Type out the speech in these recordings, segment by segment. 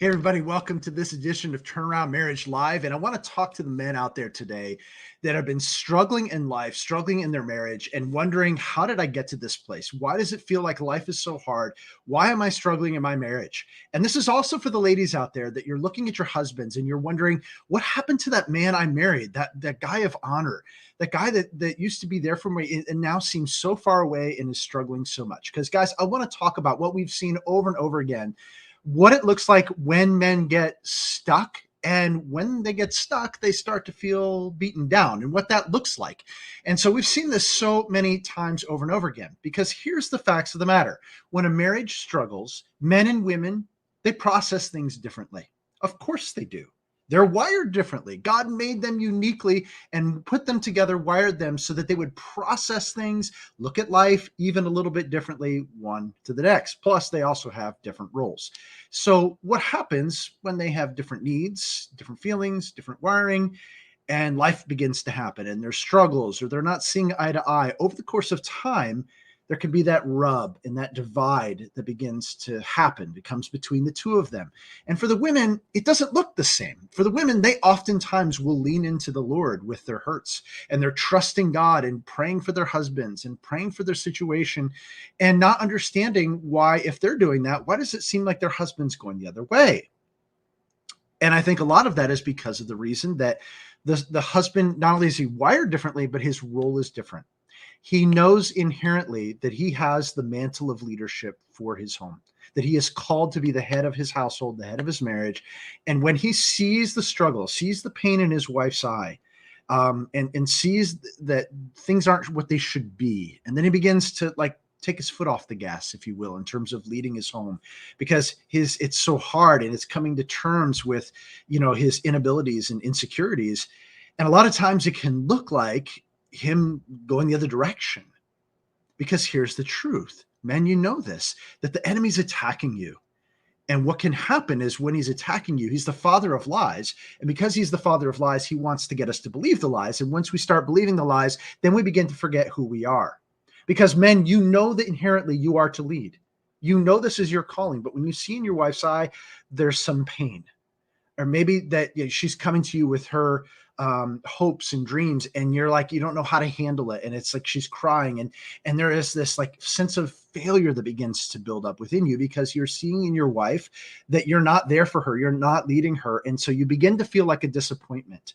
Hey, everybody, welcome to this edition of Turnaround Marriage Live. And I want to talk to the men out there today that have been struggling in life, struggling in their marriage, and wondering, how did I get to this place? Why does it feel like life is so hard? Why am I struggling in my marriage? And this is also for the ladies out there that you're looking at your husbands and you're wondering, what happened to that man I married, that guy of honor, that guy that used to be there for me and now seems so far away and is struggling so much? Because, guys, I want to talk about what we've seen over and over again, what it looks like when men get stuck. And when they get stuck, they start to feel beaten down and what that looks like. And so we've seen this so many times over and over again, because here's the facts of the matter. When a marriage struggles, men and women, they process things differently. Of course they do. They're wired differently. God made them uniquely and put them together, wired them so that they would process things, look at life even a little bit differently, one to the next. Plus, they also have different roles. So, what happens when they have different needs, different feelings, different wiring, and life begins to happen and there's struggles or they're not seeing eye to eye over the course of time? There can be that rub and that divide that begins to happen. It comes between the two of them. And for the women, it doesn't look the same. For the women, they oftentimes will lean into the Lord with their hurts, and they're trusting God and praying for their husbands and praying for their situation, and not understanding why, if they're doing that, why does it seem like their husband's going the other way? And I think a lot of that is because of the reason that the husband, not only is he wired differently, but his role is different. He knows inherently that he has the mantle of leadership for his home, that he is called to be the head of his household, the head of his marriage. And when he sees the struggle, sees the pain in his wife's eye, and sees that things aren't what they should be, and then he begins to take his foot off the gas, if you will, in terms of leading his home, because it's so hard, and it's coming to terms with his inabilities and insecurities. And a lot of times it can look like him going the other direction, because here's the truth, men, this, that the enemy's attacking you. And what can happen is, when he's attacking you, he's the father of lies. And because he's the father of lies, he wants to get us to believe the lies. And once we start believing the lies, then we begin to forget who we are. Because men, that inherently you are to lead. This is your calling. But when you see in your wife's eye, there's some pain. Or maybe that she's coming to you with her hopes and dreams, and you're like, you don't know how to handle it. And it's like she's crying, and there is this sense of failure that begins to build up within you, because you're seeing in your wife that you're not there for her. You're not leading her. And so you begin to feel like a disappointment.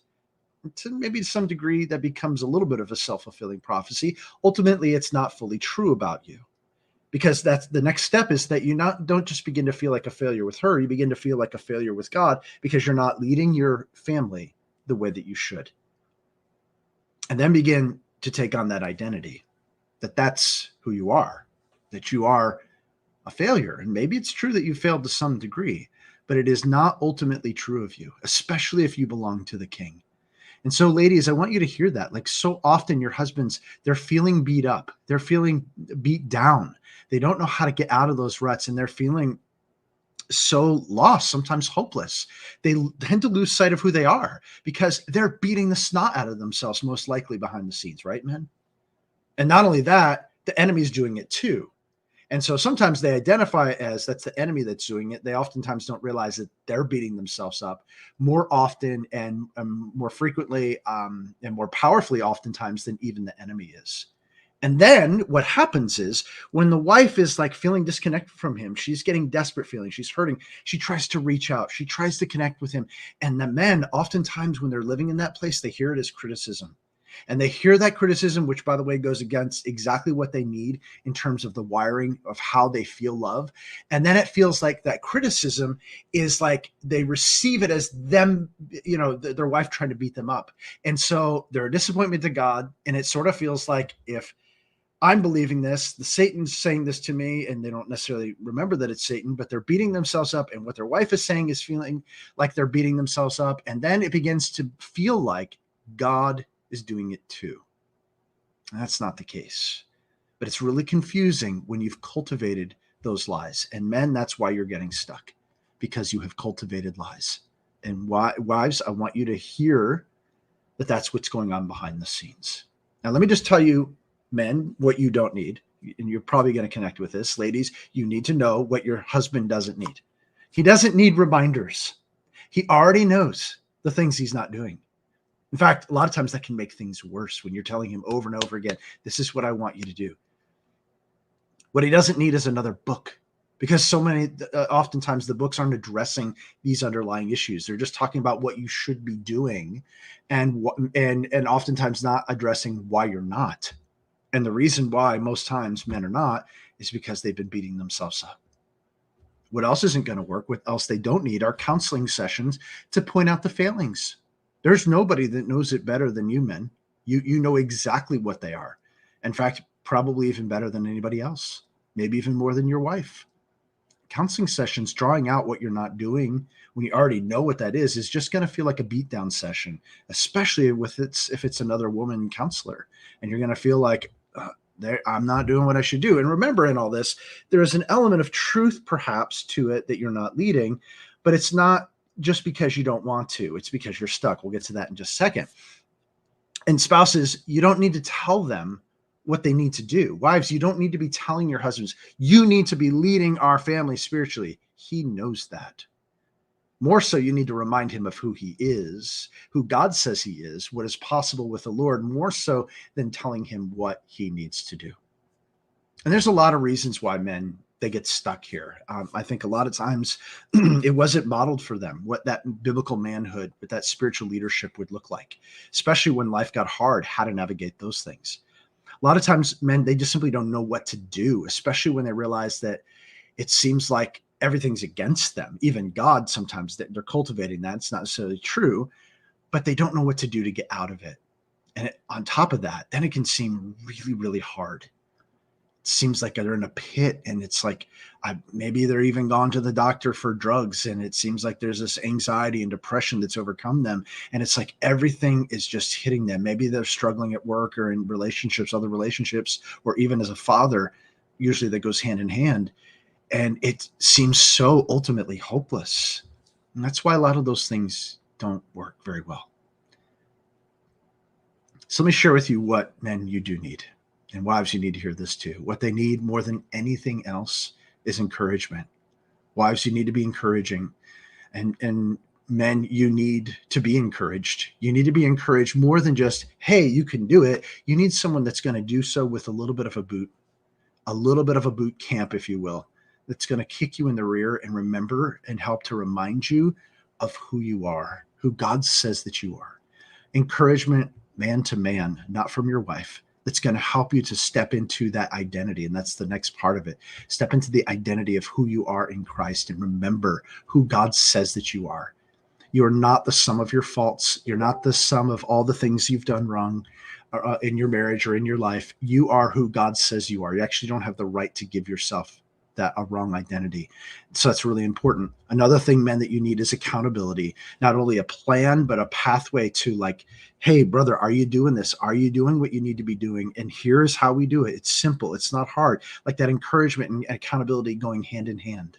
Maybe to some degree, that becomes a little bit of a self-fulfilling prophecy. Ultimately, it's not fully true about you. Because that's the next step, is that you don't just begin to feel like a failure with her, you begin to feel like a failure with God, because you're not leading your family the way that you should. And then begin to take on that identity, that that's who you are, that you are a failure. And maybe it's true that you failed to some degree, but it is not ultimately true of you, especially if you belong to the King. And so, ladies, I want you to hear that. Like, so often your husbands, they're feeling beat up. They're feeling beat down. They don't know how to get out of those ruts, and they're feeling so lost, sometimes hopeless. They tend to lose sight of who they are, because they're beating the snot out of themselves, most likely behind the scenes, right, men? And not only that, the enemy's doing it too. And so sometimes they identify it as that's the enemy that's doing it. They oftentimes don't realize that they're beating themselves up more often and more frequently and more powerfully oftentimes than even the enemy is. And then what happens is, when the wife is feeling disconnected from him, she's getting desperate feeling, she's hurting, she tries to reach out, she tries to connect with him. And the men, oftentimes when they're living in that place, they hear it as criticism. And they hear that criticism, which, by the way, goes against exactly what they need in terms of the wiring of how they feel love. And then it feels like that criticism is like they receive it as them, their wife trying to beat them up. And so they're a disappointment to God. And it sort of feels like, if I'm believing this, the Satan's saying this to me, and they don't necessarily remember that it's Satan, but they're beating themselves up. And what their wife is saying is feeling like they're beating themselves up. And then it begins to feel like God is doing it too. And that's not the case. But it's really confusing when you've cultivated those lies. And men, that's why you're getting stuck, because you have cultivated lies. And wives, I want you to hear that that's what's going on behind the scenes. Now, let me just tell you, men, what you don't need. And you're probably going to connect with this. Ladies, you need to know what your husband doesn't need. He doesn't need reminders. He already knows the things he's not doing. In fact, a lot of times that can make things worse when you're telling him over and over again, this is what I want you to do. What he doesn't need is another book, because oftentimes the books aren't addressing these underlying issues. They're just talking about what you should be doing, and oftentimes not addressing why you're not. And the reason why most times men are not is because they've been beating themselves up. What else isn't going to work? What else they don't need are counseling sessions to point out the failings. There's nobody that knows it better than you men. You know exactly what they are. In fact, probably even better than anybody else, maybe even more than your wife. Counseling sessions, drawing out what you're not doing when you already know what that is just going to feel like a beatdown session, especially if it's another woman counselor, and you're going to feel like, I'm not doing what I should do. And remember, in all this, there is an element of truth perhaps to it that you're not leading, but it's not just because you don't want to. It's because you're stuck. We'll get to that in just a second. And spouses, you don't need to tell them what they need to do. Wives, you don't need to be telling your husbands, you need to be leading our family spiritually. He knows that. More so, you need to remind him of who he is, who God says he is, what is possible with the Lord, more so than telling him what he needs to do. And there's a lot of reasons why men, they get stuck here. I think a lot of times it wasn't modeled for them what that biblical manhood, what that spiritual leadership would look like, especially when life got hard, how to navigate those things. A lot of times men, they just simply don't know what to do, especially when they realize that it seems like everything's against them. Even God, sometimes they're cultivating that. It's not necessarily true, but they don't know what to do to get out of it. And on top of that, then it can seem really, really hard. It seems like they're in a pit, and it's like maybe they're even gone to the doctor for drugs, and it seems like there's this anxiety and depression that's overcome them. And it's like everything is just hitting them. Maybe they're struggling at work or in relationships, other relationships, or even as a father. Usually that goes hand in hand. And it seems so ultimately hopeless. And that's why a lot of those things don't work very well. So let me share with you what men you do need. And wives, you need to hear this too. What they need more than anything else is encouragement. Wives, you need to be encouraging. And men, you need to be encouraged. You need to be encouraged more than just, hey, you can do it. You need someone that's going to do so with a little bit of a boot camp, if you will, that's going to kick you in the rear and remember and help to remind you of who you are, who God says that you are. Encouragement, man to man, not from your wife, that's going to help you to step into that identity. And that's the next part of it. Step into the identity of who you are in Christ and remember who God says that you are. You are not the sum of your faults. You're not the sum of all the things you've done wrong in your marriage or in your life. You are who God says you are. You actually don't have the right to give yourself a wrong identity. So that's really important. Another thing, men, that you need is accountability. Not only a plan, but a pathway to like, hey, brother, are you doing this? Are you doing what you need to be doing? And here's how we do it. It's simple. It's not hard. Like that encouragement and accountability going hand in hand.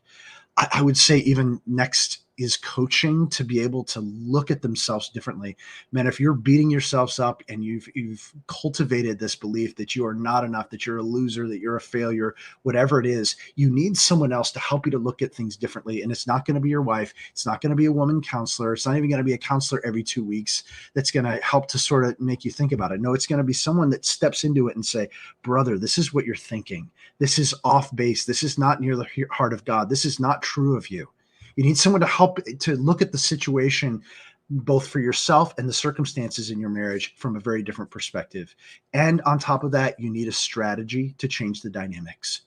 I would say even next is coaching to be able to look at themselves differently. Man, if you're beating yourselves up and you've cultivated this belief that you are not enough, that you're a loser, that you're a failure, whatever it is, you need someone else to help you to look at things differently. And it's not going to be your wife. It's not going to be a woman counselor. It's not even going to be a counselor every 2 weeks that's going to help to sort of make you think about it. No, it's going to be someone that steps into it and say, brother, this is what you're thinking. This is off base. This is not near the heart of God. This is not true of you. You need someone to help to look at the situation, both for yourself and the circumstances in your marriage, from a very different perspective. And on top of that, you need a strategy to change the dynamics.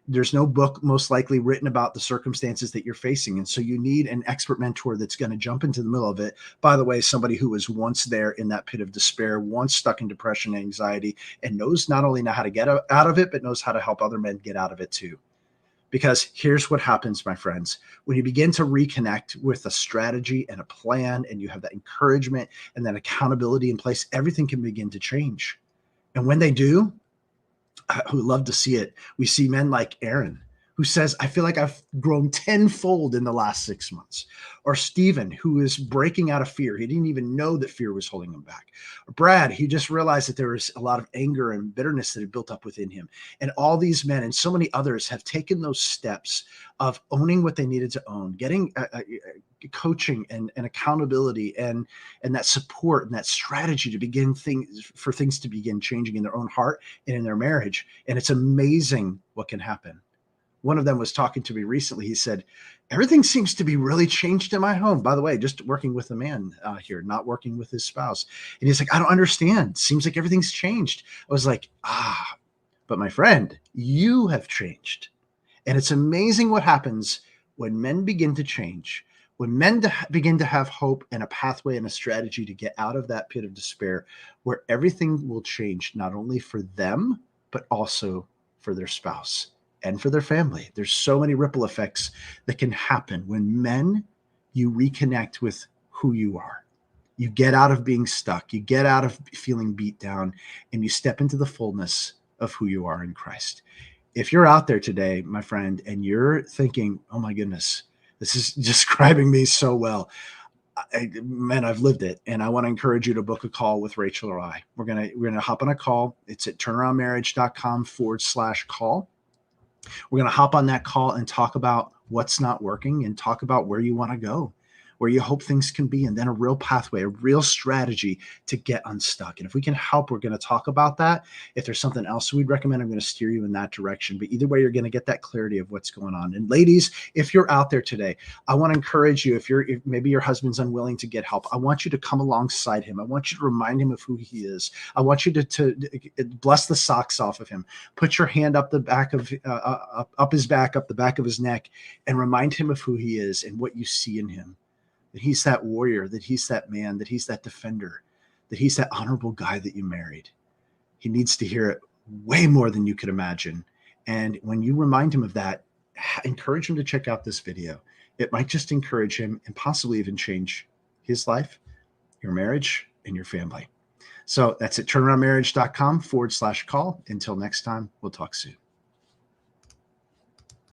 There's no book most likely written about the circumstances that you're facing. And so you need an expert mentor that's going to jump into the middle of it. By the way, somebody who was once there in that pit of despair, once stuck in depression, anxiety, and knows not only how to get out of it, but knows how to help other men get out of it too. Because here's what happens, my friends. When you begin to reconnect with a strategy and a plan, and you have that encouragement and that accountability in place, everything can begin to change. And when they do, I would love to see it. We see men like Aaron, who says, I feel like I've grown tenfold in the last 6 months. Or Stephen, who is breaking out of fear. He didn't even know that fear was holding him back. Or Brad, he just realized that there was a lot of anger and bitterness that had built up within him. And all these men and so many others have taken those steps of owning what they needed to own, getting coaching and accountability and that support and that strategy to begin things to begin changing in their own heart and in their marriage. And it's amazing what can happen. One of them was talking to me recently. He said, everything seems to be really changed in my home. By the way, just working with a man here, not working with his spouse. And he's like, I don't understand. Seems like everything's changed. I was like, but my friend, you have changed. And it's amazing what happens when men begin to change, when men begin to have hope and a pathway and a strategy to get out of that pit of despair, where everything will change, not only for them, but also for their spouse and for their family. There's so many ripple effects that can happen when men, you reconnect with who you are. You get out of being stuck. You get out of feeling beat down, and you step into the fullness of who you are in Christ. If you're out there today, my friend, and you're thinking, oh my goodness, this is describing me so well. Man, I've lived it. And I want to encourage you to book a call with Rachel or I. We're gonna hop on a call. It's at turnaroundmarriage.com/call. We're going to hop on that call and talk about what's not working and talk about where you want to go, where you hope things can be, and then a real pathway, a real strategy to get unstuck. And if we can help, we're going to talk about that. If there's something else we'd recommend, I'm going to steer you in that direction. But either way, you're going to get that clarity of what's going on. And ladies, if you're out there today, I want to encourage you, if maybe your husband's unwilling to get help, I want you to come alongside him. I want you to remind him of who he is. I want you to bless the socks off of him. Put your hand up the back of up his back, up the back of his neck, and remind him of who he is and what you see in him. That he's that warrior, that he's that man, that he's that defender, that he's that honorable guy that you married. He needs to hear it way more than you could imagine. And when you remind him of that, encourage him to check out this video. It might just encourage him and possibly even change his life, your marriage, and your family. So that's at turnaroundmarriage.com/call. Until next time, we'll talk soon.